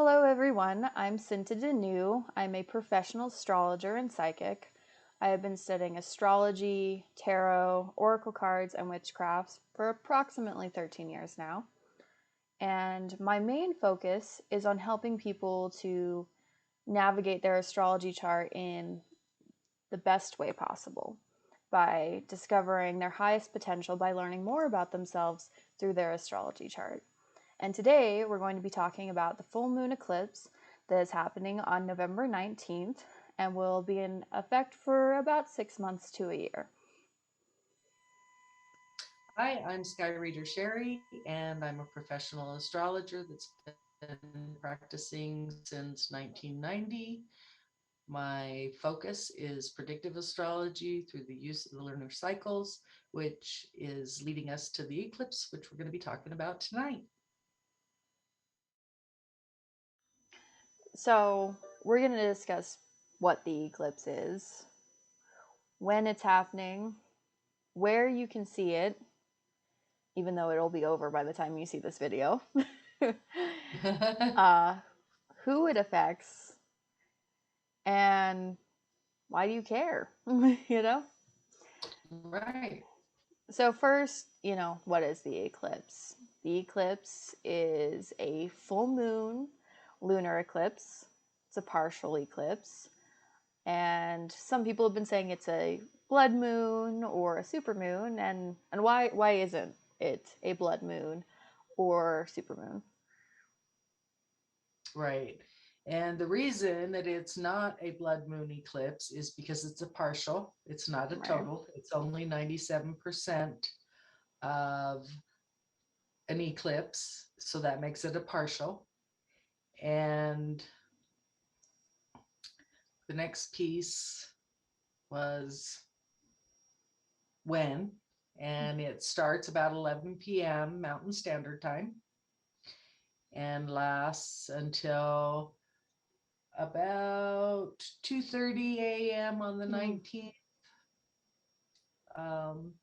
Hello, everyone. I'm Cinta Denew. I'm a professional astrologer and psychic. I have been studying astrology, tarot, oracle cards, and witchcrafts for approximately 13 years now. And my main focus is on helping people to navigate their astrology chart in the best way possible by discovering their highest potential by learning more about themselves through their astrology chart. And today we're going to be talking about the full moon eclipse that is happening on November 19th and will be in effect for about 6 months to a year. Hi, I'm SkyReader Sherry, and I'm a professional astrologer that's been practicing since 1990. My focus is predictive astrology through the use of the lunar cycles, which is leading us to the eclipse, which we're going to be talking about tonight. So, we're going to discuss what the eclipse is, when it's happening, where you can see it, even though it'll be over by the time you see this video, uh, who it affects, and why do you care? you know? Right. So, first, what is the eclipse? The eclipse is a full moon lunar eclipse. It's a partial eclipse. And some people have been saying it's a blood moon or a super moon. And why isn't it a blood moon or super moon? Right. And the reason that it's not a blood moon eclipse is because it's a partial, it's not a Right. total, it's only 97% of an eclipse, so that makes it a partial. And the next piece was when, and it starts about 11 p.m. Mountain Standard Time and lasts until about 2:30 a.m. on the Mm-hmm. 19th. Um,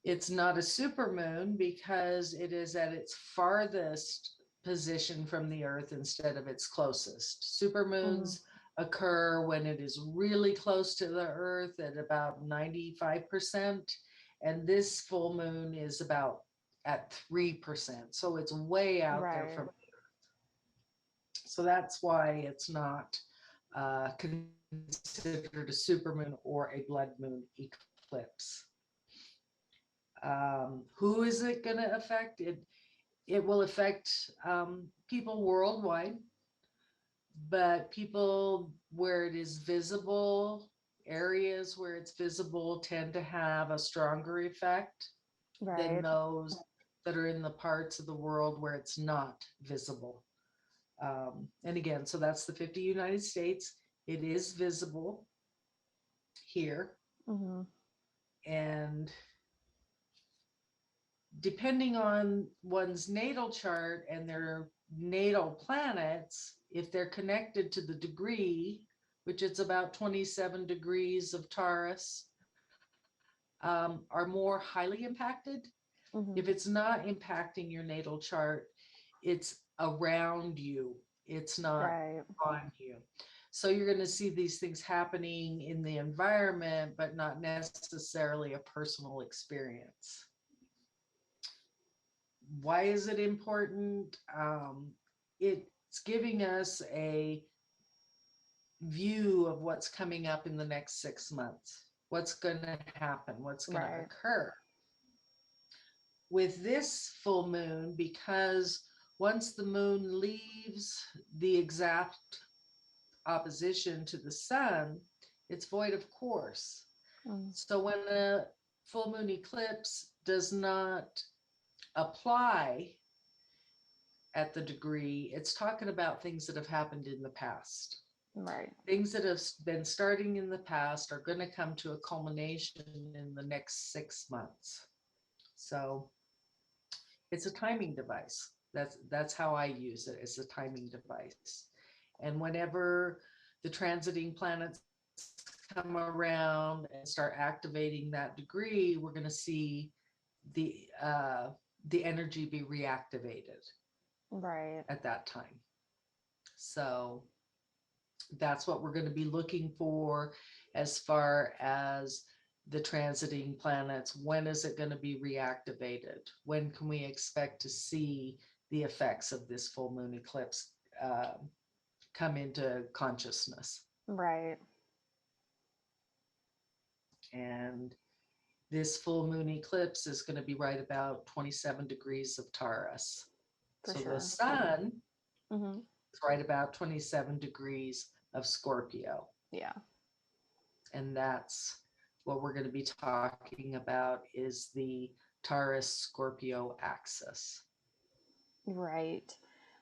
it's not a supermoon because it is at its farthest position from the Earth instead of its closest. Mm-hmm. Supermoons occur when it is really close to the Earth at about 95%, and this full moon is about at 3%. So it's way out there Right. from. So that's why it's not considered a supermoon or a blood moon eclipse. Who is it going to affect? It will affect people worldwide, but people where it is visible, areas where it's visible, tend to have a stronger effect than Right. those that are in the parts of the world where it's not visible. And again, so that's the 50 United States. It is visible here. Mm-hmm. And depending on one's natal chart and their natal planets, if they're connected to the degree, which it's about 27 degrees of Taurus, are more highly impacted. Mm-hmm. If it's not impacting your natal chart, it's around you, it's not Right. on you. So you're going to see these things happening in the environment, but not necessarily a personal experience. Why is it important? It's giving us a view of what's coming up in the next 6 months, what's going to happen, what's going to Right. occur. With this full moon, because once the moon leaves the exact opposition to the sun, it's void of course. Mm. So when a full moon eclipse does not apply at the degree, it's talking about things that have happened in the past. Right. Things that have been starting in the past are going to come to a culmination in the next 6 months. So it's a timing device. That's how I use it, as a timing device. And whenever the transiting planets come around and start activating that degree, we're going to see the uh, the energy be reactivated. Right. at that time. So that's what we're going to be looking for as far as the transiting planets. When is it going to be reactivated? When can we expect to see the effects of this full moon eclipse uh, come into consciousness? Right. And this full moon eclipse is going to be right about 27 degrees of Taurus. For So the sure. sun Mm-hmm. is right about 27 degrees of Scorpio. Yeah. And that's what we're going to be talking about is the Taurus Scorpio axis. Right.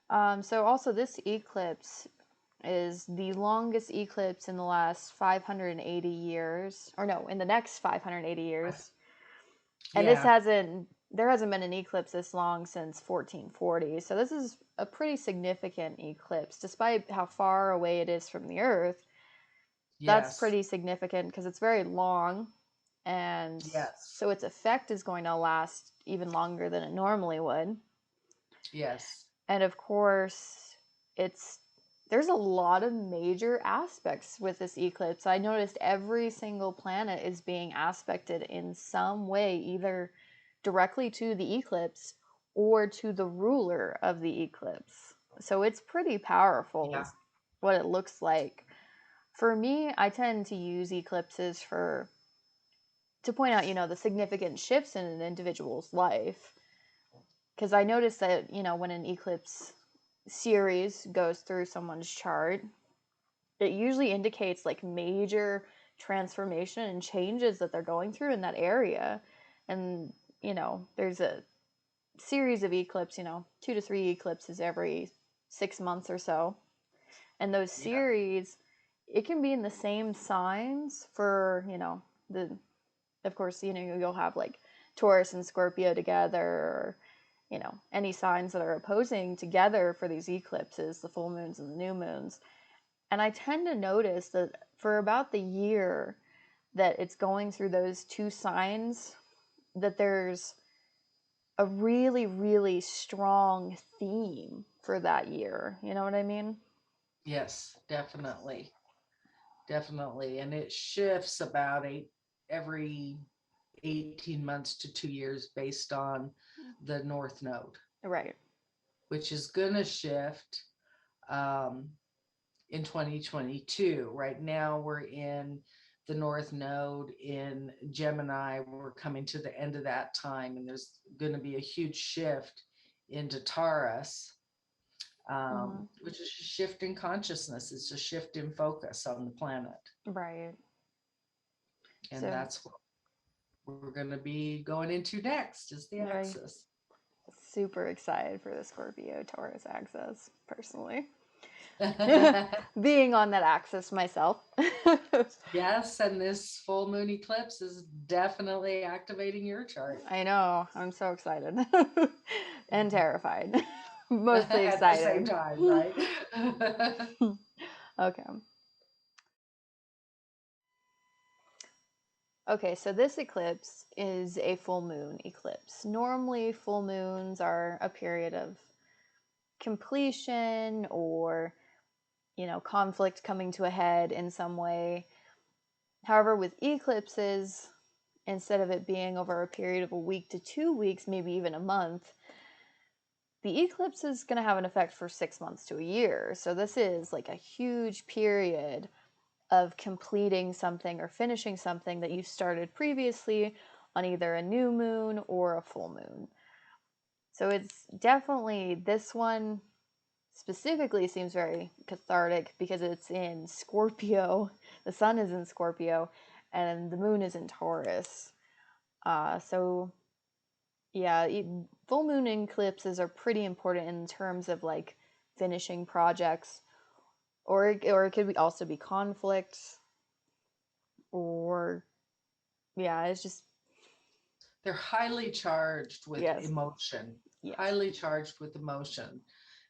So also this eclipse is the longest eclipse in the last 580 years, or no, in the next 580 years. And Yeah. there hasn't been an eclipse this long since 1440. So this is a pretty significant eclipse, despite how far away it is from the Earth. That's Yes. pretty significant because it's very long, and Yes. so its effect is going to last even longer than it normally would. Yes. And of course, it's there's a lot of major aspects with this eclipse. I noticed every single planet is being aspected in some way, either directly to the eclipse or to the ruler of the eclipse. So it's pretty powerful, Yeah. is what it looks like. For me, I tend to use eclipses for to point out, the significant shifts in an individual's life. Because I noticed that, when an eclipse series goes through someone's chart, it usually indicates like major transformation and changes that they're going through in that area. And, there's a series of eclipses, 2 to 3 eclipses every 6 months or so. And those Yeah. series, it can be in the same signs for, the, of course, you'll have like Taurus and Scorpio together, or, any signs that are opposing together for these eclipses, the full moons and the new moons. And I tend to notice that for about the year that it's going through those two signs, that there's a really, really strong theme for that year. You know what I mean? Yes, definitely. Definitely. And it shifts about every 18 months to 2 years based on the North Node, Right. which is going to shift um, in 2022. Right now, we're in the North Node in Gemini. We're coming to the end of that time, and there's going to be a huge shift into Taurus, Mm-hmm. which is a shift in consciousness. It's a shift in focus on the planet. Right. And So, that's what we're going to be going into next is the very axis. super excited for the Scorpio Taurus axis, personally. Being on that axis myself. Yes, and this full moon eclipse is definitely activating your chart. I know. I'm so excited and terrified. Mostly At the same excited. time, right? Okay. Okay, so this eclipse is a full moon eclipse. Normally, full moons are a period of completion or, conflict coming to a head in some way. However, with eclipses, instead of it being over a period of a week to 2 weeks, maybe even a month, the eclipse is going to have an effect for 6 months to a year. So this is like a huge period of completing something or finishing something that you started previously on either a new moon or a full moon. So it's definitely, this one specifically seems very cathartic because it's in Scorpio. The sun is in Scorpio and the moon is in Taurus. So yeah, full moon eclipses are pretty important in terms of like finishing projects, or it could also be conflicts, or yeah, it's just They're highly charged with yes, emotion, yes, highly charged with emotion.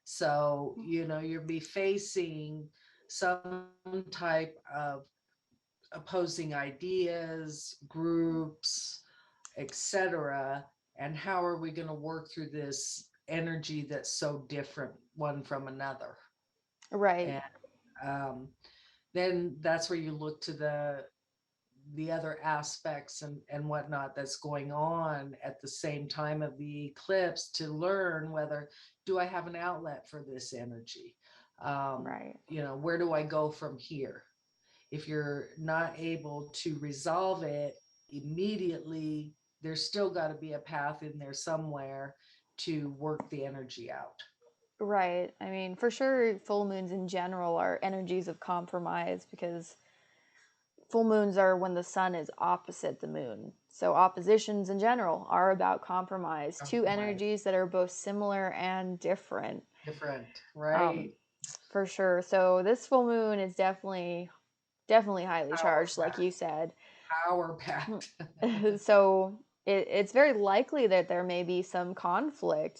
So, you'll be facing some type of opposing ideas, groups, etc. And how are we going to work through this energy that's so different one from another. Right. And then that's where you look to the other aspects and whatnot that's going on at the same time of the eclipse to learn whether do I have an outlet for this energy? Right. Where do I go from here? If you're not able to resolve it immediately, there's still got to be a path in there somewhere to work the energy out. Right. I mean, for sure, full moons in general are energies of compromise because full moons are when the sun is opposite the moon. So oppositions in general are about compromise, two Compromise. energies that are both similar and different. Different, Um, right? for sure. So this full moon is definitely highly Power charged, like packed. you said. Power packed. So it's very likely that there may be some conflict.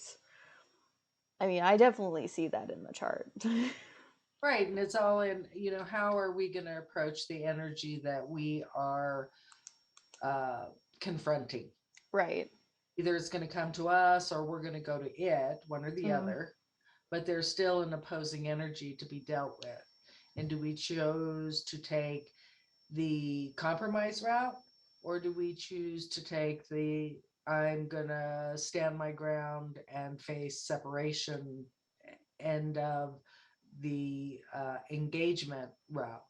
I mean, I definitely see that in the chart. Right. And it's all in, how are we going to approach the energy that we are uh, confronting? Right. Either it's going to come to us or we're going to go to it, one or the Mm, other, but there's still an opposing energy to be dealt with. And do we choose to take the compromise route, or do we choose to take the I'm going to stand my ground and face separation end of the engagement route?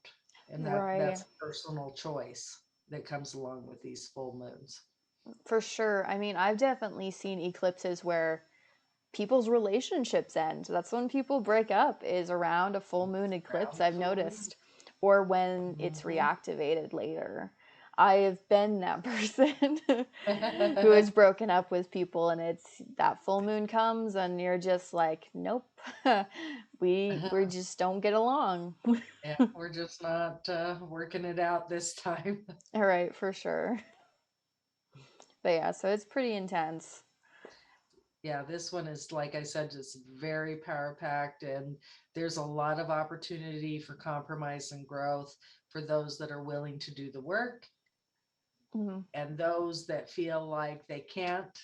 And that's right. a personal choice that comes along with these full moons. For sure. I mean, I've definitely seen eclipses where people's relationships end. That's when people break up, is around a full moon eclipse, Around the I've full moon. noticed, or when it's Mhm. reactivated later. I have been that person who has broken up with people, and it's that full moon comes and you're just like, nope. We just don't get along. Yeah, we're just not working it out this time. All right, for sure. But yeah, so it's pretty intense. Yeah, this one is, like I said, just very power packed, and there's a lot of opportunity for compromise and growth for those that are willing to do the work, Mhm. and those that feel like they can't.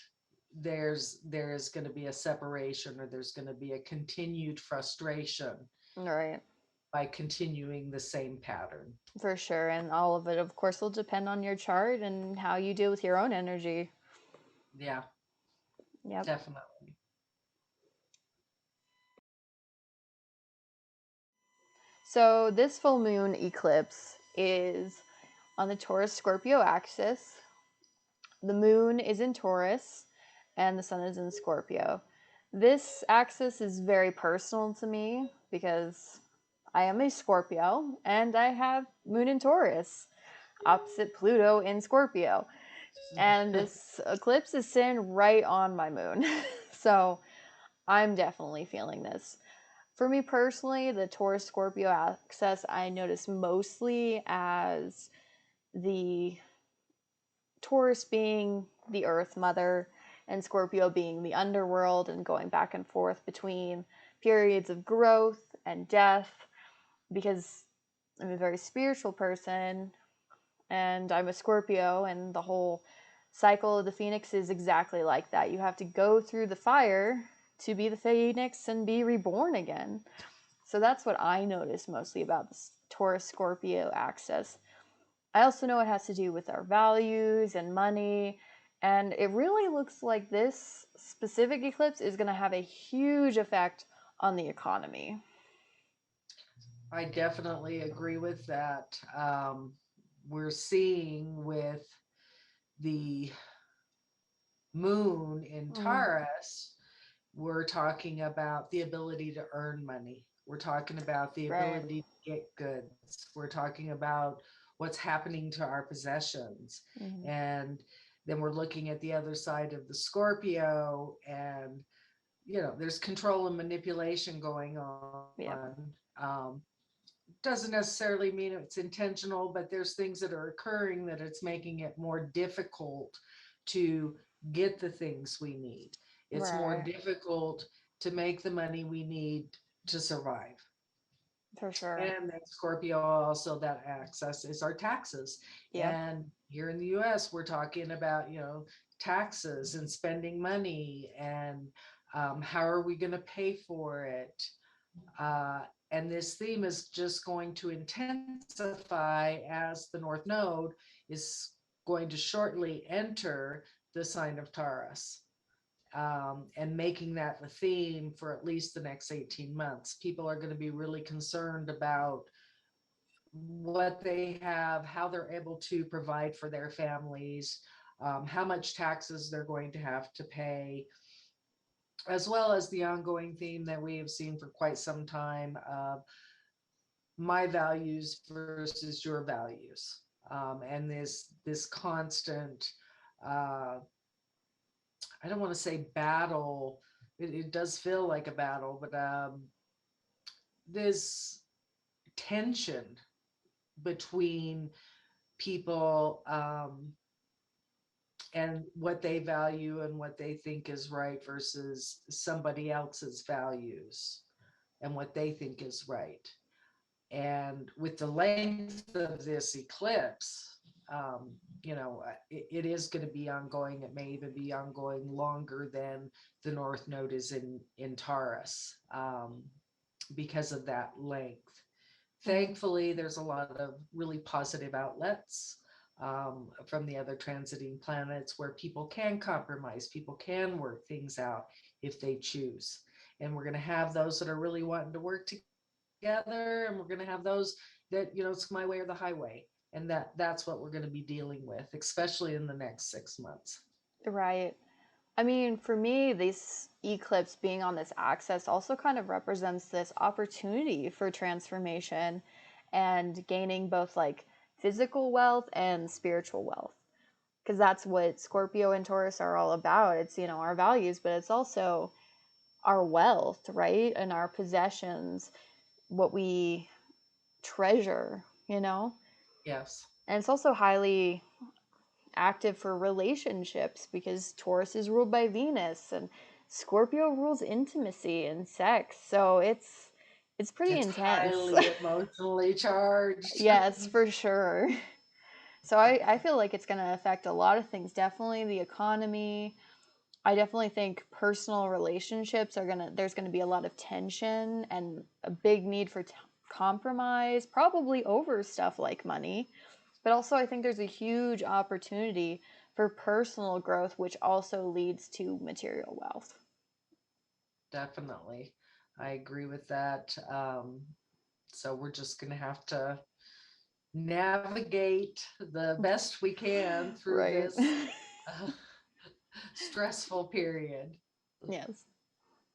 There is going to be a separation, or there's going to be a continued frustration All right. by continuing the same pattern. For sure. And all of it, of course, will depend on your chart and how you deal with your own energy. Yeah, Yep. definitely. So, this full moon eclipse is on the Taurus Scorpio axis. The moon is in Taurus and the sun is in Scorpio. This axis is very personal to me because I am a Scorpio and I have moon in Taurus, opposite Pluto in Scorpio. And this eclipse is sitting right on my moon. So I'm definitely feeling this. For me personally, the Taurus Scorpio axis I notice mostly as the Taurus being the Earth Mother and Scorpio being the underworld, and going back and forth between periods of growth and death, because I'm a very spiritual person and I'm a Scorpio, and the whole cycle of the phoenix is exactly like that. You have to go through the fire to be the phoenix and be reborn again. So that's what I notice mostly about the Taurus Scorpio axis. I also know it has to do with our values and money, and it really looks like this specific eclipse is going to have a huge effect on the economy. I definitely agree with that. We're seeing with the moon in Mm, Taurus, we're talking about the ability to earn money. We're talking about the right. ability to get goods. We're talking about what's happening to our possessions. Mm-hmm. And then we're looking at the other side of the Scorpio, and there's control and manipulation going on. Yep. Doesn't necessarily mean it's intentional, but there's things that are occurring that it's making it more difficult to get the things we need. It's more Right. difficult to make the money we need to survive. For sure. And then Scorpio, also that access is our taxes. Yep. And here in the US, we're talking about, taxes and spending money and How are we going to pay for it? And this theme is just going to intensify as the North Node is going to shortly enter the sign of Taurus, and making that the theme for at least the next 18 months. People are going to be really concerned about what they have, how they're able to provide for their families, how much taxes they're going to have to pay, as well as the ongoing theme that we have seen for quite some time of my values versus your values, and this constant, uh, I don't want to say battle. It does feel like a battle, but this tension between people, and what they value and what they think is right versus somebody else's values and what they think is right. And with the length of this eclipse, it is going to be ongoing. It may even be ongoing longer than the North Node is in Taurus, because of that length. Thankfully, there's a lot of really positive outlets, from the other transiting planets where people can compromise, people can work things out if they choose. And we're going to have those that are really wanting to work together, and we're going to have those that, it's my way or the highway. And that's what we're going to be dealing with, especially in the next 6 months. Right. I mean, for me, this eclipse being on this axis also kind of represents this opportunity for transformation and gaining both like physical wealth and spiritual wealth. Because that's what Scorpio and Taurus are all about. It's, our values, but it's also our wealth, right? And our possessions, what we treasure. Yes. And it's also highly active for relationships because Taurus is ruled by Venus and Scorpio rules intimacy and sex. So it's pretty It's intense. highly emotionally charged. Yes, for sure. So I feel like it's going to affect a lot of things. Definitely the economy. I definitely think personal relationships there's going to be a lot of tension and a big need for compromise, probably over stuff like money. But also, I think there's a huge opportunity for personal growth, which also leads to material wealth. Definitely. I agree with that. So we're just going to have to navigate the best we can through Right. this uh, stressful period. Yes,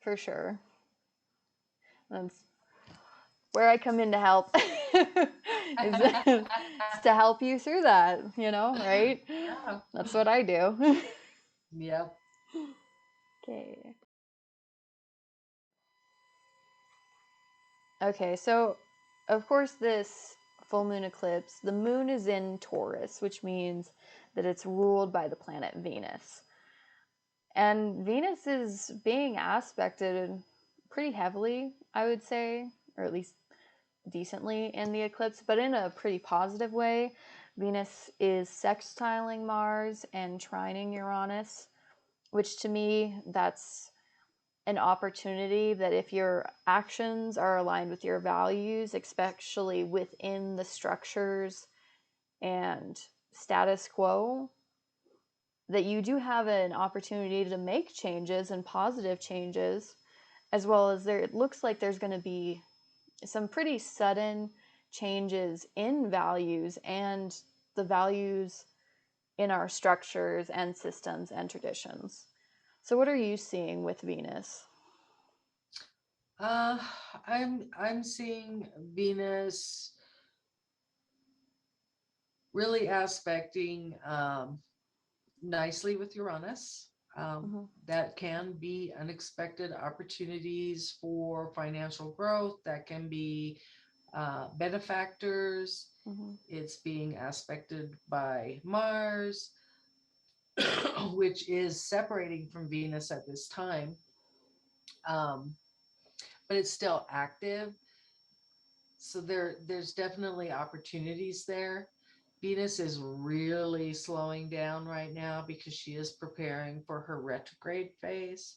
for sure. That's where I come in to help. is, is to help you through that, right? Yeah. That's what I do. Yep. Okay. Okay, so of course, this full moon eclipse, the moon is in Taurus, which means that it's ruled by the planet Venus. And Venus is being aspected pretty heavily, I would say, or at least decently in the eclipse, but in a pretty positive way. Venus is sextiling Mars and trining Uranus, which to me, that's an opportunity that if your actions are aligned with your values, especially within the structures and status quo, that you do have an opportunity to make changes and positive changes, as well as it looks like there's going to be some pretty sudden changes in values and the values in our structures and systems and traditions. So what are you seeing with Venus? Uh, I'm seeing Venus really aspecting, nicely with Uranus. Mm-hmm. That can be unexpected opportunities for financial growth. That can be benefactors. Mm-hmm. It's being aspected by Mars, which is separating from Venus at this time, um, but it's still active. So there's definitely opportunities there. Venus is really slowing down right now because she is preparing for her retrograde phase.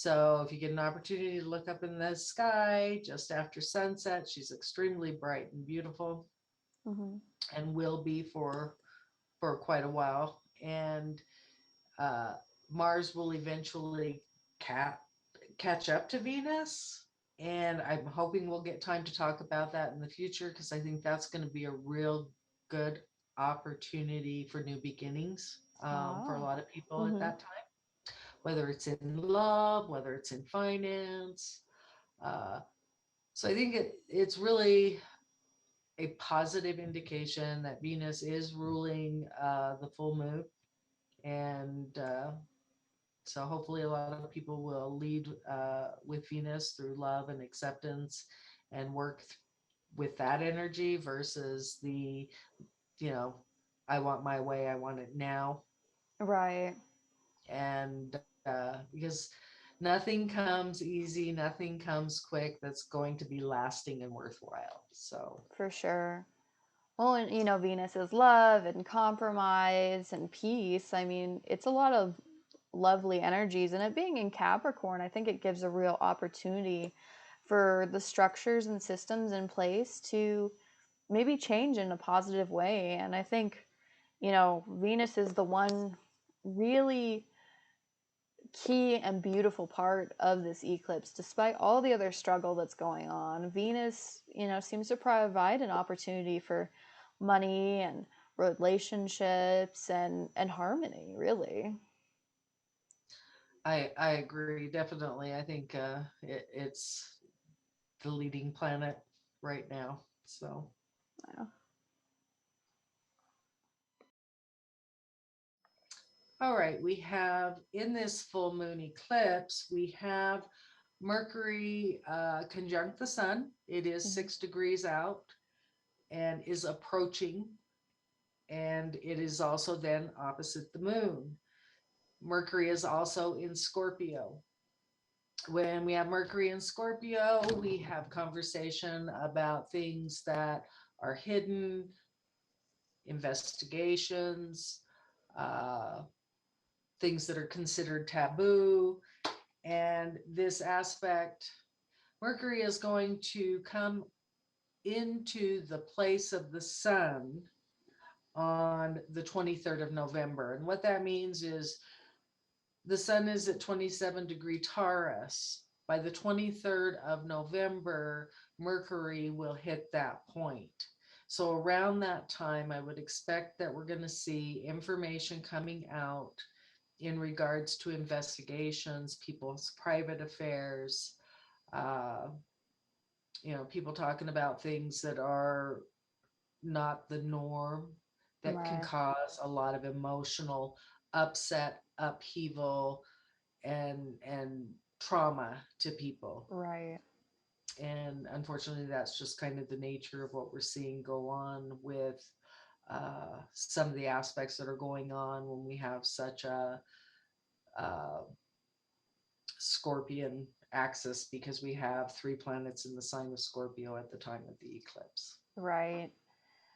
So if you get an opportunity to look up in the sky just after sunset, she's extremely bright and beautiful, Mm-hmm. and will be for quite a while. And uh, Mars will eventually catch up to Venus. And I'm hoping we'll get time to talk about that in the future, because I think that's going to be a real good opportunity for new beginnings for a Oh. lot of people at Mm-hmm. that time, whether it's in love, whether it's in finance. Uh, so I think it's really a positive indication that Venus is ruling the full moon. And so hopefully a lot of people will lead with Venus through love and acceptance, and work with that energy versus the, you know, I want my way, I want it now. Right. And because nothing comes easy, nothing comes quick that's going to be lasting and worthwhile. So For sure. Well, and Venus is love and compromise and peace. I mean, it's a lot of lovely energies. And it being in Capricorn, I think it gives a real opportunity for the structures and systems in place to maybe change in a positive way. And I think, Venus is the one really key and beautiful part of this eclipse. Despite all the other struggle that's going on, Venus, seems to provide an opportunity for money and relationships and harmony, really. I agree, definitely. I think it's the leading planet right now. So, Yeah. all right, we have in this full moon eclipse, we have Mercury conjunct the sun. It is Mhm. 6 degrees out and is approaching, and it is also then opposite the moon. Mercury is also in Scorpio. When we have Mercury in Scorpio, we have conversation about things that are hidden, investigations, uh, things that are considered taboo. And this aspect, Mercury is going to come into the place of the sun on the 23rd of November. And what that means is the sun is at 27 degree Taurus. By the 23rd of November, Mercury will hit that point. So around that time, I would expect that we're going to see information coming out in regards to investigations, people's private affairs, uh, people talking about things that are not the norm, that can Right. cause a lot of emotional upset, upheaval, and trauma to people. Right. And unfortunately, that's just kind of the nature of what we're seeing go on with some of the aspects that are going on when we have such a uh, Scorpion axis, because we have 3 planets in the sign of Scorpio at the time of the eclipse. Right.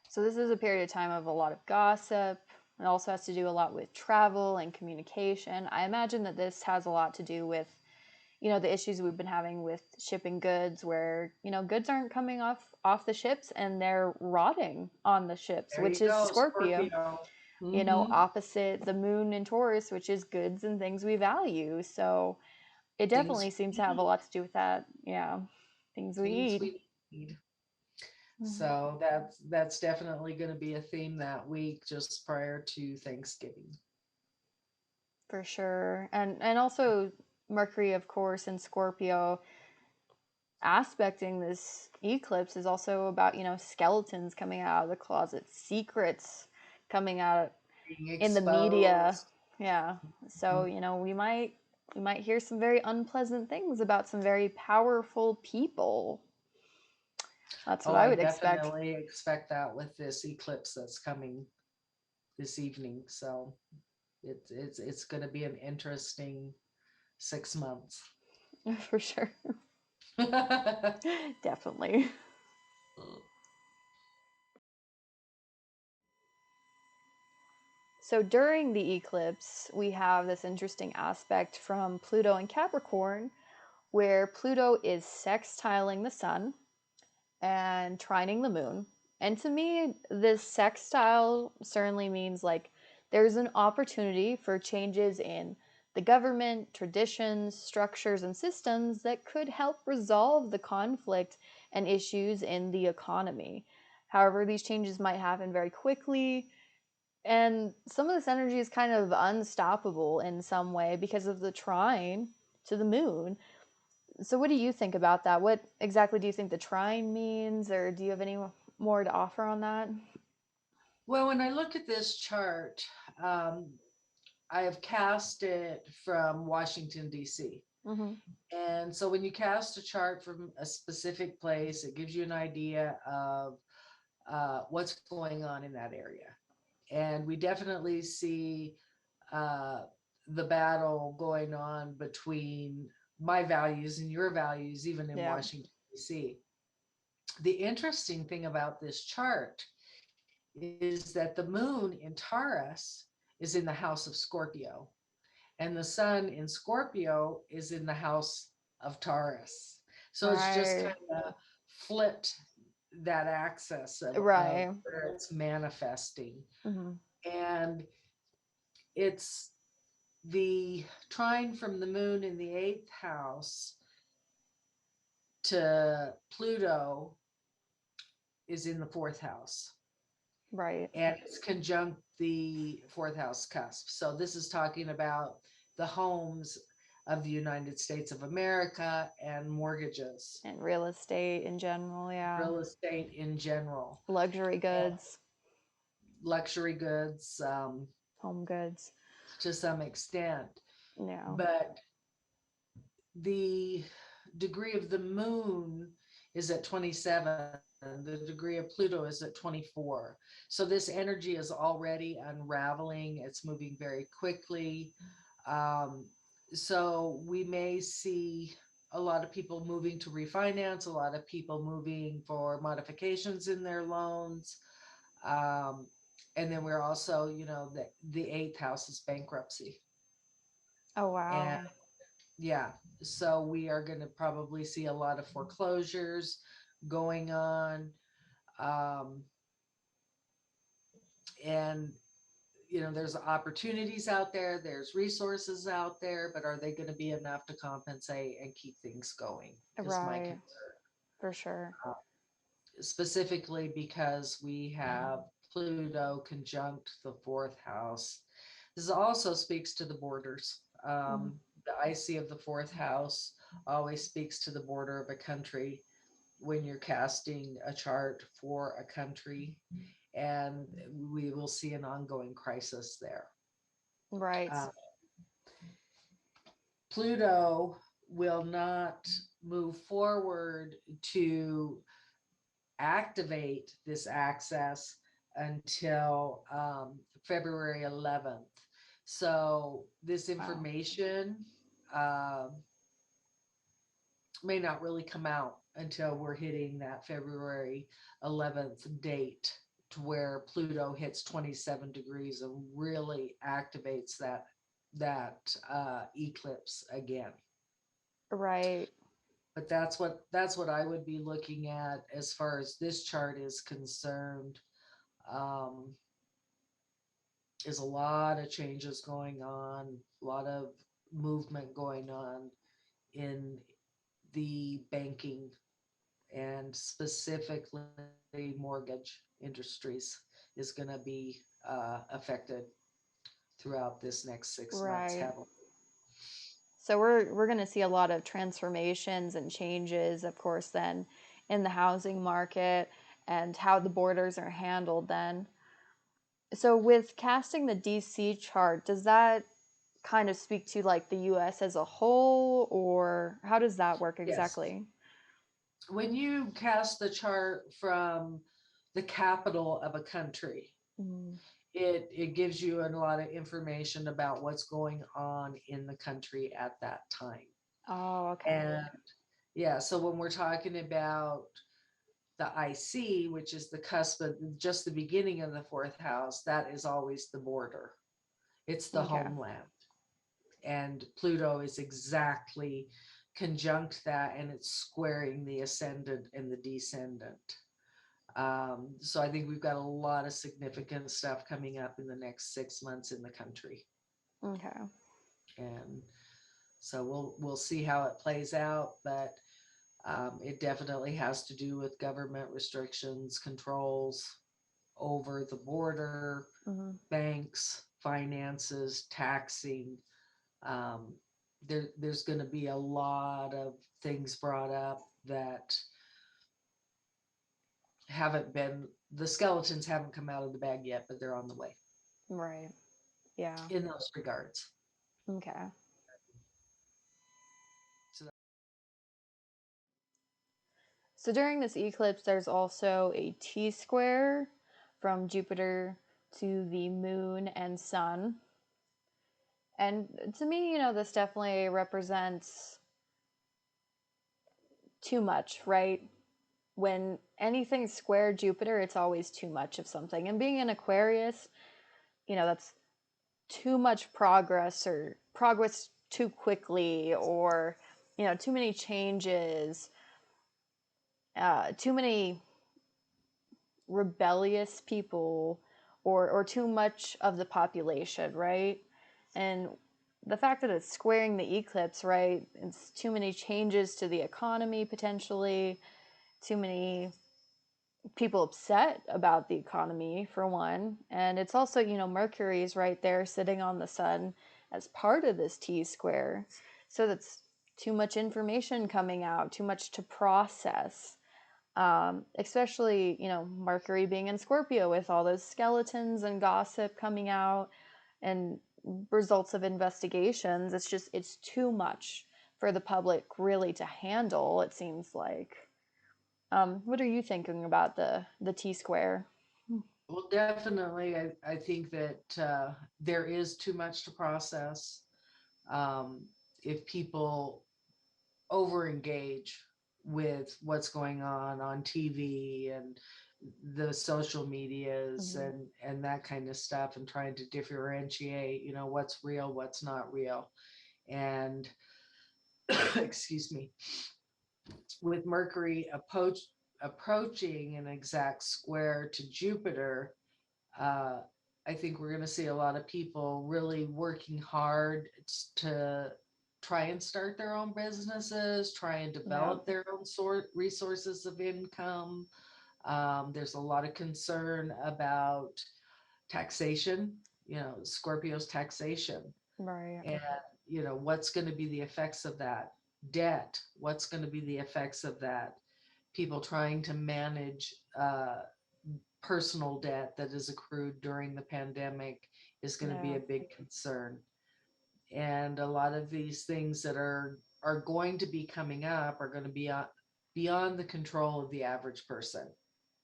So this is a period of time of a lot of gossip. It also has to do a lot with travel and communication. I imagine that this has a lot to do with, the issues we've been having with shipping goods where, goods aren't coming off the ships and they're rotting on the ships, There which you is go, Scorpio, Scorpio. Mm-hmm. opposite the moon in Taurus, which is goods and things we value. So it Things definitely seems we to have a eat. lot to do with that. Yeah. Things we Things eat. we need. Mhm. So that's definitely going to be a theme that week, just prior to Thanksgiving. For sure. And also Mercury, of course, in Scorpio aspecting this eclipse is also about, skeletons coming out of the closet, secrets coming out Being in the media. exposed. Yeah. So, we might hear some very unpleasant things about some very powerful people. That's what Oh, I I would expect. definitely expect that with this eclipse that's coming this evening. So it's going to be an interesting 6 months. For sure. Definitely. So during the eclipse, we have this interesting aspect from Pluto and Capricorn, where Pluto is sextiling the sun and trining the moon. And to me, this sextile certainly means like there's an opportunity for changes in the government, traditions, structures, and systems that could help resolve the conflict and issues in the economy. However, these changes might happen very quickly, and some of this energy is kind of unstoppable in some way because of the trine to the moon. So, what do you think about that? What exactly do you think the trine means, or do you have any more to offer on that? Well, when I look at this chart, um, I have cast it from Washington, D.C. Mm-hmm. And so when you cast a chart from a specific place, it gives you an idea of what's going on in that area. And we definitely see uh, the battle going on between my values and your values, even in Yeah. Washington, D.C. The interesting thing about this chart is that the moon in Taurus is in the house of Scorpio, and the sun in Scorpio is in the house of Taurus. So it's just Right. kind of flipped that axis of Right. where it's manifesting. Mm-hmm. And it's the trine from the moon in the eighth house to Pluto is in the fourth house. Right. And it's conjunct the fourth house cusp. So this is talking about the homes of the United States of America and mortgages, And real estate in general, yeah. real estate in general, Luxury and goods, luxury goods home goods. to some extent. Yeah. But the degree of the moon is at 27. The degree of Pluto is at 24. So this energy is already unraveling. It's moving very quickly. Um, so we may see a lot of people moving to refinance, a lot of people moving for modifications in their loans. Um, and then we're also, the eighth house is bankruptcy. Oh, And wow. yeah, so we are going to probably see a lot of foreclosures going on. Um, and there's opportunities out there, there's resources out there, but are they going to be enough to compensate and keep things going is my Right. concern. For sure. uh, Specifically because we have Pluto conjunct the fourth house. This also speaks to the borders. Mm-hmm. The IC of the fourth house always speaks to the border of a country when you're casting a chart for a country, and we will see an ongoing crisis there. Right. Uh, Pluto will not move forward to activate this access until February 11th. So this Wow. information uh, may not really come out until we're hitting that February 11th date, to where Pluto hits 27 degrees and really activates that eclipse again. Right. But that's what I would be looking at as far as this chart is concerned. Um, is a lot of changes going on, a lot of movement going on in the banking and specifically mortgage industries is going to be affected throughout this next 6 months Right. heavily. So we're going to see a lot of transformations and changes, of course, then in the housing market and how the borders are handled then. So with casting the DC chart, does that kind of speak to like the US as a whole, or how does that work Yes. exactly? When you cast the chart from the capital of a country, Mm. it gives you a lot of information about what's going on in the country at that time. Oh, okay. And yeah, so when we're talking about the IC, which is the cusp of just the beginning of the fourth house, that is always the border. It's the Okay. homeland. And Pluto is exactly conjunct that, and it's squaring the ascendant and the descendant. So I think we've got a lot of significant stuff coming up in the next 6 months in the country. Okay. And so we'll see how it plays out, but it definitely has to do with government restrictions, controls over the border, Mm-hmm. banks, finances, taxing. Um, there's going to be a lot of things brought up that haven't been, the skeletons haven't come out of the bag yet, but they're on the way Right. Yeah. in those regards. Okay. So So during this eclipse, there's also a T square from Jupiter to the moon and sun. And to me, this definitely represents too much, right? When anything's square Jupiter, it's always too much of something. And being an Aquarius, that's too much progress or progress too quickly or, too many changes, too many rebellious people or too much of the population, right? And the fact that it's squaring the eclipse, right? It's too many changes to the economy potentially, too many people upset about the economy for one, and it's also Mercury is right there sitting on the sun as part of this T square, so that's too much information coming out, too much to process, especially Mercury being in Scorpio with all those skeletons and gossip coming out and results of investigations. It's too much for the public really to handle, it seems like. What are you thinking about the T square? well, definitely, I think that there is too much to process. Um, if people over engage with what's going on TV and the social medias Mm-hmm. and that kind of stuff, and trying to differentiate, what's real, what's not real. And excuse me, with Mercury approaching an exact square to Jupiter, uh, I think we're going to see a lot of people really working hard to try and start their own businesses, try and Yeah. develop their own resources of income. There's a lot of concern about taxation, Scorpio's taxation, Right. and what's going to be the effects of that. Debt, what's going to be the effects of that. People trying to manage personal debt that is accrued during the pandemic is going to be Yeah. a big concern. And a lot of these things that are going to be coming up are going to be beyond the control of the average person.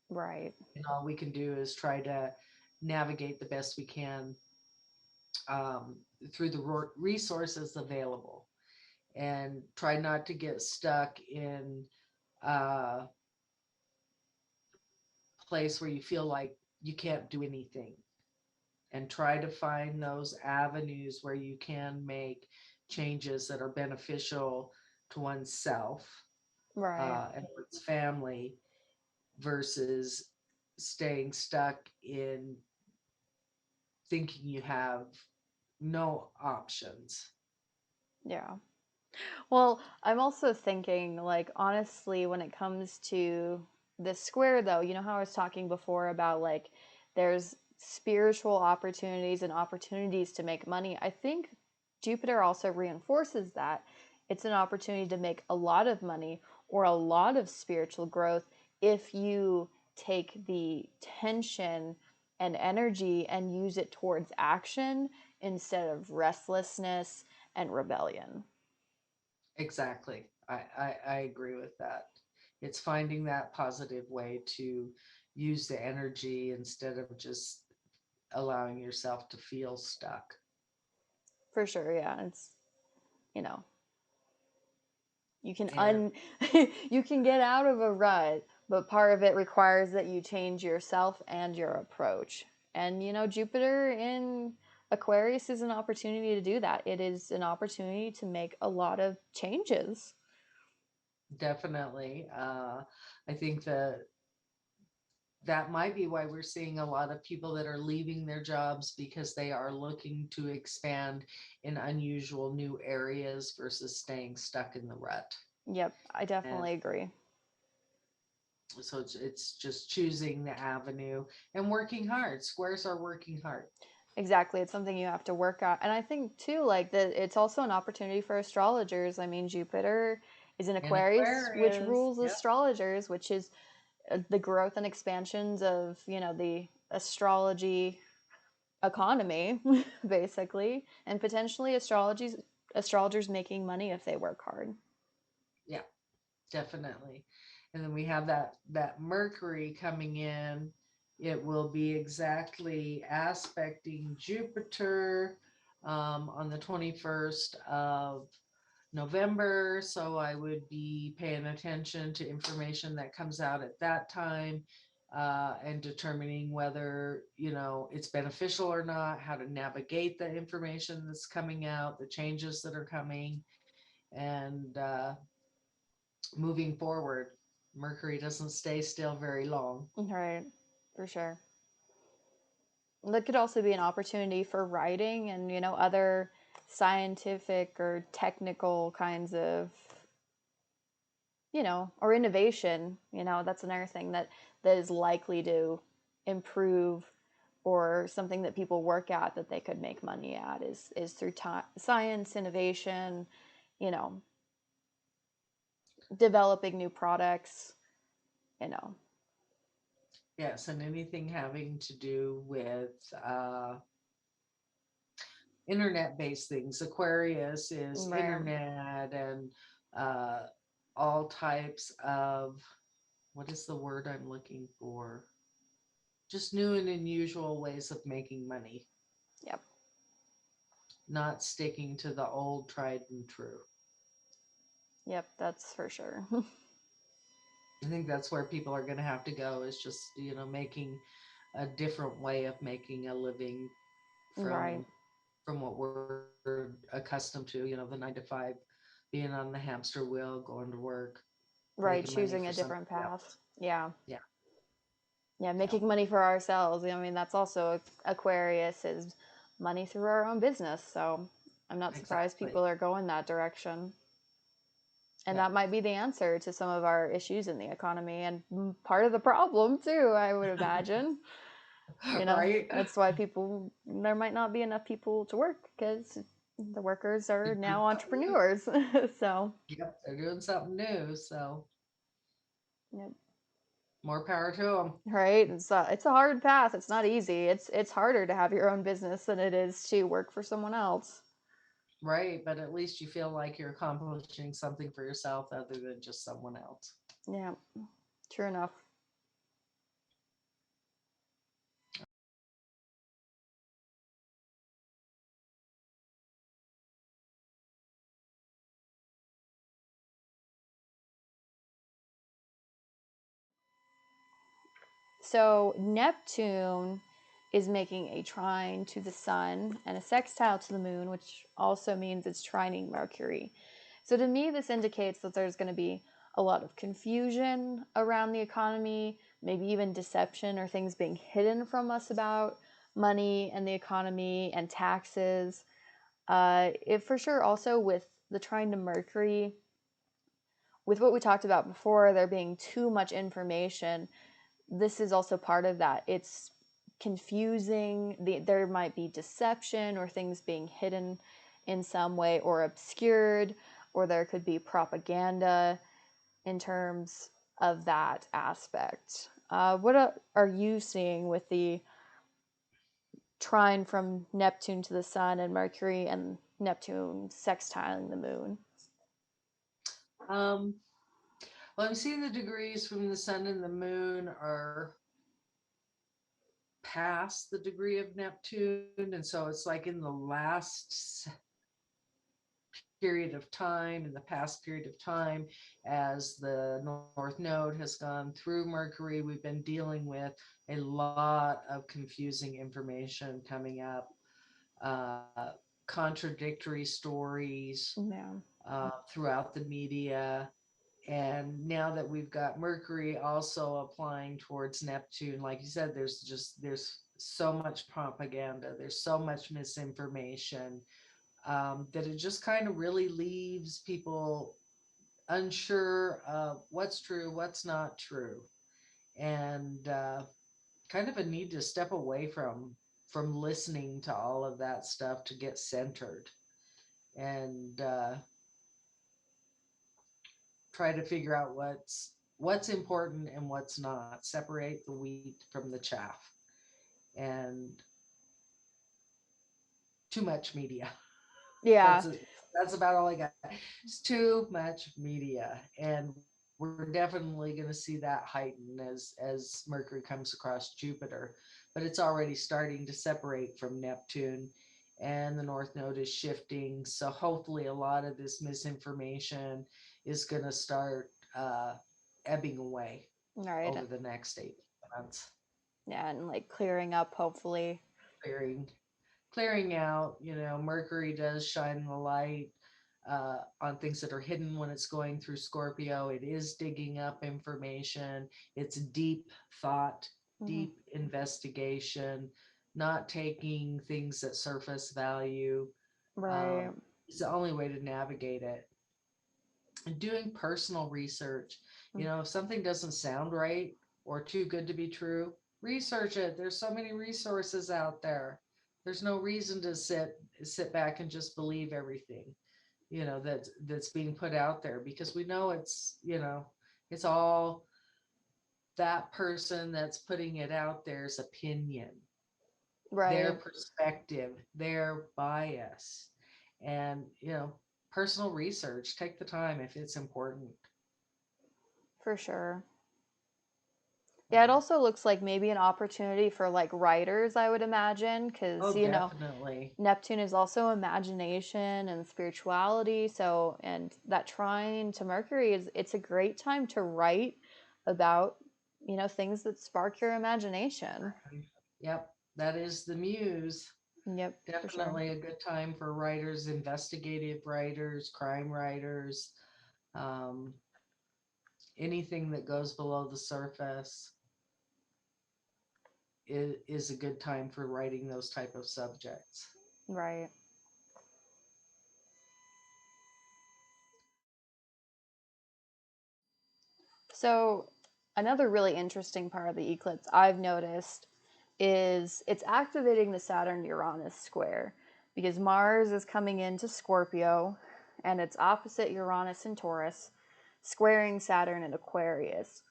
Right. And all we can do is try to navigate the best we can um, through the resources available, and try not to get stuck in a place where you feel like you can't do anything, and try to find those avenues where you can make changes that are beneficial to oneself Right. and one's family, versus staying stuck in thinking you have no options. Yeah. Well, I'm also thinking, like, honestly, when it comes to this square, though, how I was talking before about, like, there's spiritual opportunities and opportunities to make money. I think Jupiter also reinforces that. It's an opportunity to make a lot of money or a lot of spiritual growth if you take the tension and energy and use it towards action instead of restlessness and rebellion. Exactly. I agree with that. It's finding that positive way to use the energy instead of just allowing yourself to feel stuck. For sure, yeah. It's you know, you can And you can get out of a rut, but part of it requires that you change yourself and your approach. And Jupiter in Aquarius is an opportunity to do that. It is an opportunity to make a lot of changes. Definitely. I think that might be why we're seeing a lot of people that are leaving their jobs, because they are looking to expand in unusual new areas versus staying stuck in the rut. Yep, I And definitely agree. so it's just choosing the avenue and working hard. Squares are working hard. Exactly. It's something you have to work at. And I think too, like that it's also an opportunity for astrologers. I mean, Jupiter is in And Aquarius, which Aquarius, rules yep, astrologers, which is the growth and expansions of, the astrology economy, basically, and potentially astrologers making money if they work hard. yeah, definitely. And then we have that Mercury coming in. It will be exactly aspecting Jupiter on the 21st of November. So I would be paying attention to information that comes out at that time, and determining whether, it's beneficial or not, how to navigate the information that's coming out, the changes that are coming, and moving forward. Mercury doesn't stay still very long. Right, for sure. That could also be an opportunity for writing and, other scientific or technical kinds of, or innovation. That's another thing that is likely to improve, or something that people work at that they could make money at is through science, innovation, you know, developing new products, you know. Yes, and anything having to do with internet-based things. Aquarius is Right. internet and uh, all types of, what is the word I'm looking for? Just new and unusual ways of making money, Yep. not sticking to the old tried and true. Yep, that's for sure. I think that's where people are going to have to go, is just, making a different way of making a living Right. from what we're accustomed to, the 9 to 5, being on the hamster wheel, going to work, Right, making money choosing for a somebody different path. else. Yeah. Yeah, Yeah, yeah, making money for ourselves. I mean, that's also Aquarius is money through our own business. So I'm not surprised exactly. people are going that direction. And Yeah, that might be the answer to some of our issues in the economy and part of the problem, too, I would imagine. right. That's why there might not be enough people to work because the workers are They're now doing something new. entrepreneurs. So, Yep, they're doing something new. So yep. more power to them. Right. It's a hard path. It's not easy. It's harder to have your own business than it is to work for someone else. Right, but at least you feel like you're accomplishing something for yourself other than just someone else. Yeah, true enough. So Neptune is making a trine to the sun and a sextile to the moon, which also means it's trining Mercury. So to me, this indicates that there's going to be a lot of confusion around the economy, maybe even deception or things being hidden from us about money and the economy and taxes. It for sure also with the trine to Mercury, with what we talked about before, there being too much information, this is also part of that. It's confusing. There might be deception or things being hidden in some way or obscured, or there could be propaganda in terms of that aspect. What are you seeing with the trine from Neptune to the Sun and Mercury and Neptune sextiling the Moon? Um, well, I'm seeing the degrees from the sun and the moon are past the degree of Neptune. And so it's like in the last period of time, in the past period of time, as the North Node has gone through Mercury, we've been dealing with a lot of confusing information coming up uh, contradictory stories Yeah. throughout the media. And now that we've got Mercury also applying towards Neptune, like you said, there's so much propaganda, there's so much misinformation, that it just kind of really leaves people unsure of what's true, what's not true, and kind of a need to step away from listening to all of that stuff to get centered and try to figure out what's important and what's not. Separate the wheat from the chaff, and too much media. Yeah. That's that's about all I got. It's too much media, and we're definitely going to see that heighten as Mercury comes across Jupiter. But it's already starting to separate from Neptune, and the North Node is shifting. So hopefully, a lot of this misinformation is going to start ebbing away All right. over the next 8 months. Yeah, and like clearing up, hopefully. Clearing clearing out. Mercury does shine the light on things that are hidden when it's going through Scorpio. It is digging up information. It's deep thought, Hmm. deep investigation, not taking things at surface value. Right. Um, it's the only way to navigate it. And doing personal research. If something doesn't sound right or too good to be true, research it. There's so many resources out there. There's no reason to sit back and just believe everything, that's being put out there, because we know it's all that person that's putting it out there's opinion, their Right. perspective, their bias. And personal research, take the time if it's important. For sure. Yeah, it Um, also looks like maybe an opportunity for like writers, I would imagine, because, oh, definitely. Neptune is also imagination and spirituality. So, and that trine to Mercury it's a great time to write about, things that spark your imagination. Yep, that is the muse. Yep, for sure. Definitely a good time for writers, investigative writers, crime writers, um, anything that goes below the surface is a good time for writing those type of subjects. Right. So, another really interesting part of the eclipse I've noticed is it's activating the Saturn Uranus square because Mars is coming into Scorpio and it's opposite Uranus and Taurus, squaring Saturn and Aquarius.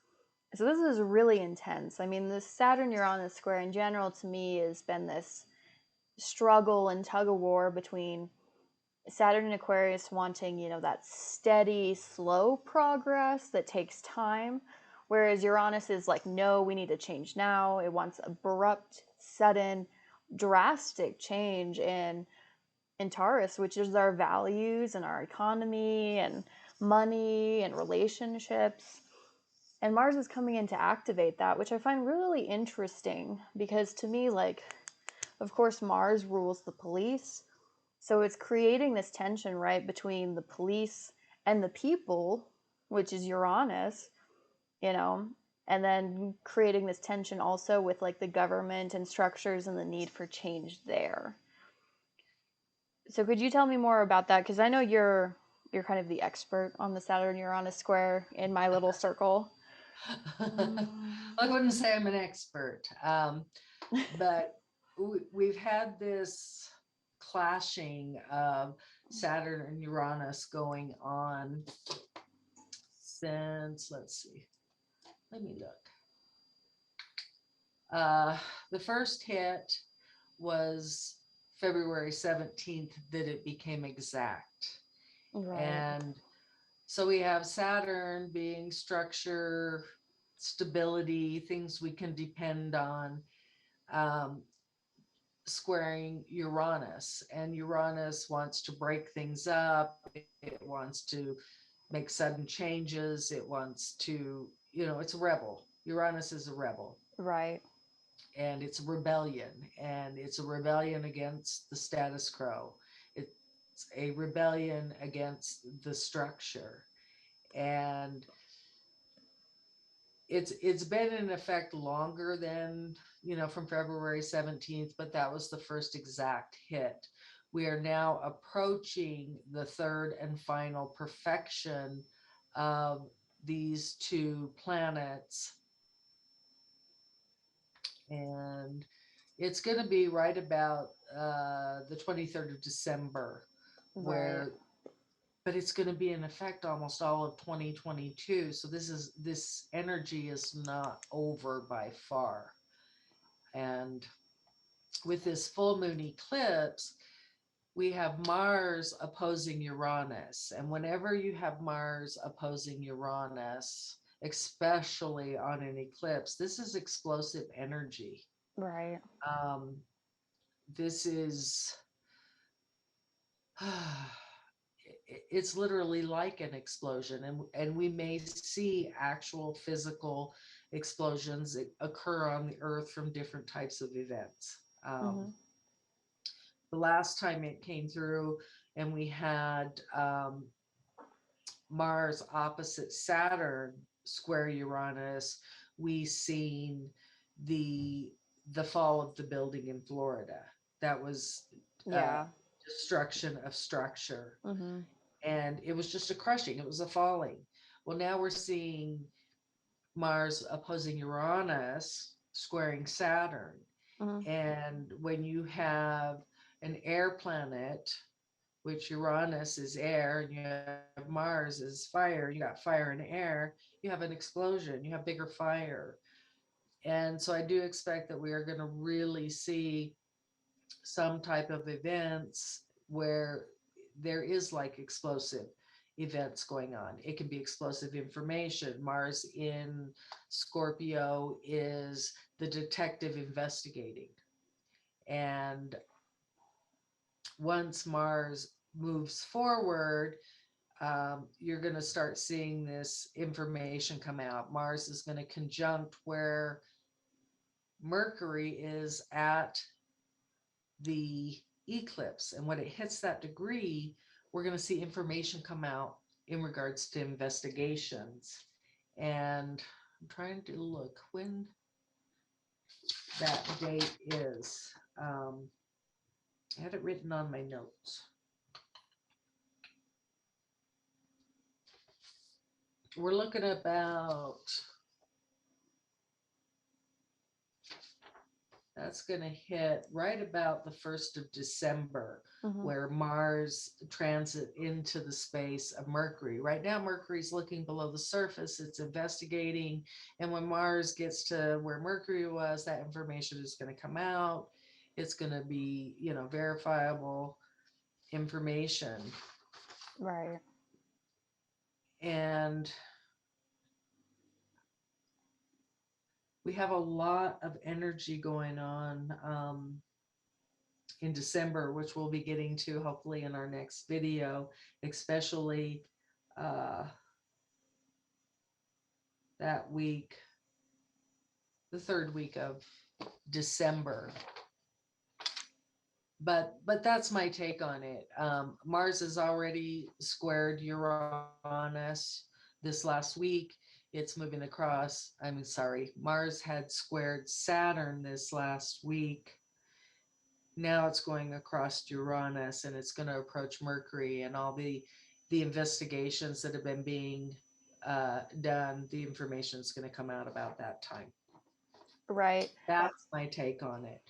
So, this is really intense. I mean, this Saturn Uranus square in general to me has been this struggle and tug of war between Saturn and Aquarius wanting, that steady, slow progress that takes time. Whereas Uranus is like, no, we need to change now. It wants abrupt, sudden, drastic change in Taurus, which is our values and our economy and money and relationships. And Mars is coming in to activate that, which I find really interesting because to me, like, of course, Mars rules the police, so it's creating this tension, right, between the police and the people, which is Uranus, you know, and then creating this tension also with like the government and structures and the need for change there. So could you tell me more about that? Because I know you're kind of the expert on the Saturn Uranus square in my little circle. I wouldn't say I'm an expert, but we've had this clashing of Saturn and Uranus going on since, let's see, let me look. Uh, the first hit was February 17th that it became exact. Right. And so we have Saturn being structure, stability, things we can depend on, um, squaring Uranus. And Uranus wants to break things up, it wants to make sudden changes, it wants to, it's a rebel. Uranus is a rebel. Right. and it's rebellion, and it's a rebellion against the status quo. It's a rebellion against the structure, and it's been in effect longer than, from February 17th, but that was the first exact hit. We are now approaching the third and final perfection of these two planets, and it's going to be right about the 23rd of December, Right. where but it's going to be in effect almost all of 2022. So this energy is not over by far. And with this full moon eclipse, we have Mars opposing Uranus. And whenever you have Mars opposing Uranus, especially on an eclipse, this is explosive energy. Right. Um, this is it's literally like an explosion, and we may see actual physical explosions occur on the earth from different types of events. Mm-hmm. The last time it came through and we had Mars opposite Saturn square Uranus, we seen the the fall of the building in Florida. That was uh, Yeah. destruction of structure, Mm-hmm. and it was just a crushing, it was a falling. Well, now we're seeing Mars opposing Uranus squaring Saturn. Mm-hmm. And when you have an air planet, which Uranus is air, and you have Mars is fire, you got fire and air, you have an explosion, you have bigger fire. And so I do expect that we are going to really see some type of events where there is like explosive events going on. It can be explosive information. Mars in Scorpio is the detective investigating. And once Mars moves forward, you're going to start seeing this information come out. Mars is going to conjunct where Mercury is at the eclipse. And when it hits that degree, we're going to see information come out in regards to investigations. And I'm trying to look when that date is. I had it written on my notes. We're looking about, that's going to hit right about the 1st of December, Mm-hmm. where Mars transit into the space of Mercury. Right now, Mercury's looking below the surface, it's investigating. And when Mars gets to where Mercury was, that information is going to come out. It's going to be, verifiable information. Right. And we have a lot of energy going on in December, which we'll be getting to hopefully in our next video, especially uh, that week, the third week of December. But that's my take on it. Mars has already squared Uranus this last week. It's moving across. I'm sorry, Mars had squared Saturn this last week. Now it's going across Uranus, and it's going to approach Mercury, and all the investigations that have been being done. The information is going to come out about that time. Right. That's my take on it.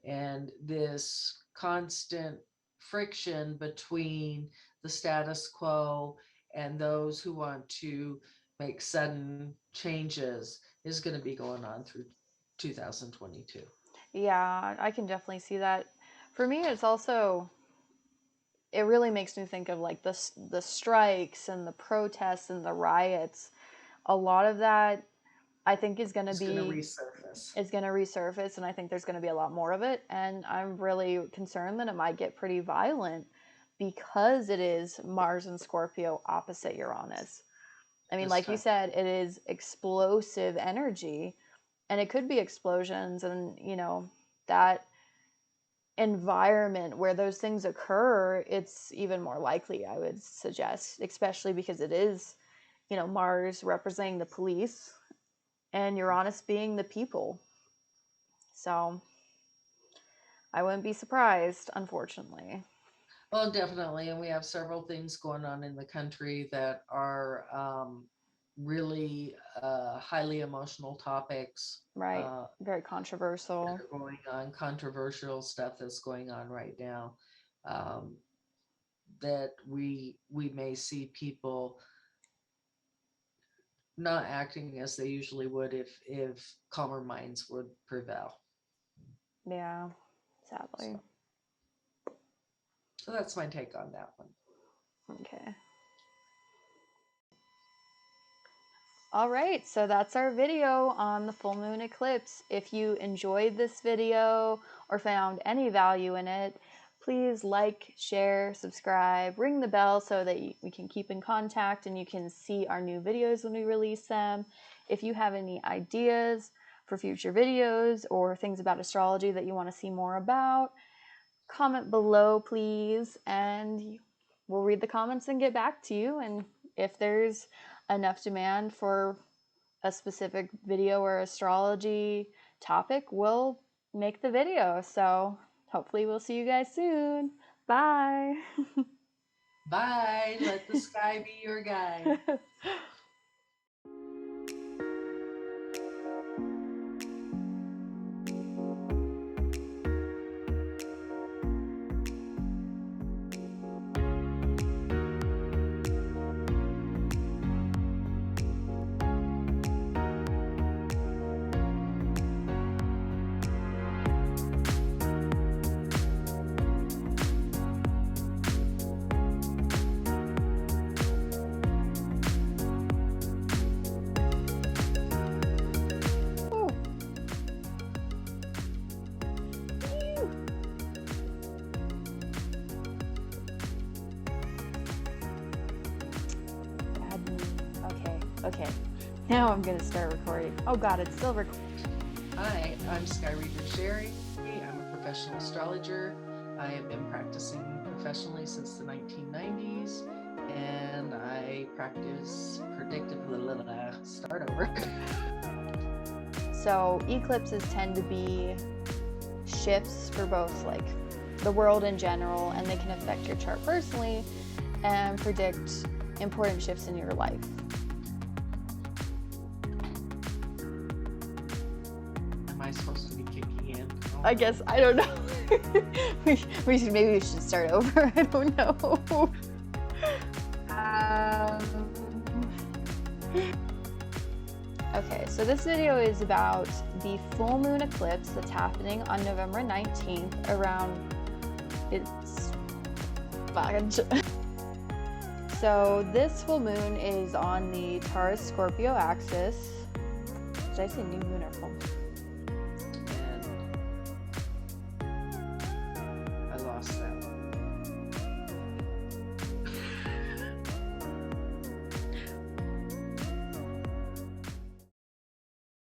And this constant friction between the status quo and those who want to make sudden changes is going to be going on through 2022. Yeah, I can definitely see that. For me, it's also, it really makes me think of like the strikes and the protests and the riots. A lot of that I think is going to It's going to be resurface. is going to resurface, and I think there's going to be a lot more of it, and I'm really concerned that it might get pretty violent because it is Mars and Scorpio opposite Uranus. I mean, This like you time. said, it is explosive energy, And it could be explosions, and you know, that environment where those things occur, it's even more likely, I would suggest, especially because it is, you know, Mars representing the police and Uranus being the people. So I wouldn't be surprised, unfortunately. Well, definitely. And we have several things going on in the country that are really highly emotional topics Right. Very that controversial. are going on, controversial stuff that's going on right now. Um, that we may see people not acting as they usually would if calmer minds would prevail. Yeah, sadly. So that's my take on that one. Okay. All right, so that's our video on the full moon eclipse. If you enjoyed this video or found any value in it, please like, share, subscribe, ring the bell so that we can keep in contact and you can see our new videos when we release them. If you have any ideas for future videos or things about astrology that you want to see more about, comment below, please, and we'll read the comments and get back to you. And if there's enough demand for a specific video or astrology topic, we'll make the video. So hopefully we'll see you guys soon. Bye. Bye. Let the sky be your guide. Okay, now I'm gonna start recording. Oh God, it's still recording. Hi, I'm SkyReader Sherry. I'm a professional astrologer. I have been practicing professionally since the 1990s, and I practice predictive. Start over. So eclipses tend to be shifts for both like the world in general, and they can affect your chart personally and predict important shifts in your life. Am I supposed to be kicking in? Oh. I guess, I don't know. maybe we should start over. I don't know. Okay, so this video is about the full moon eclipse that's happening on November 19th around its fudge. So this full moon is on the Taurus Scorpio axis. Did I say new moon or full moon?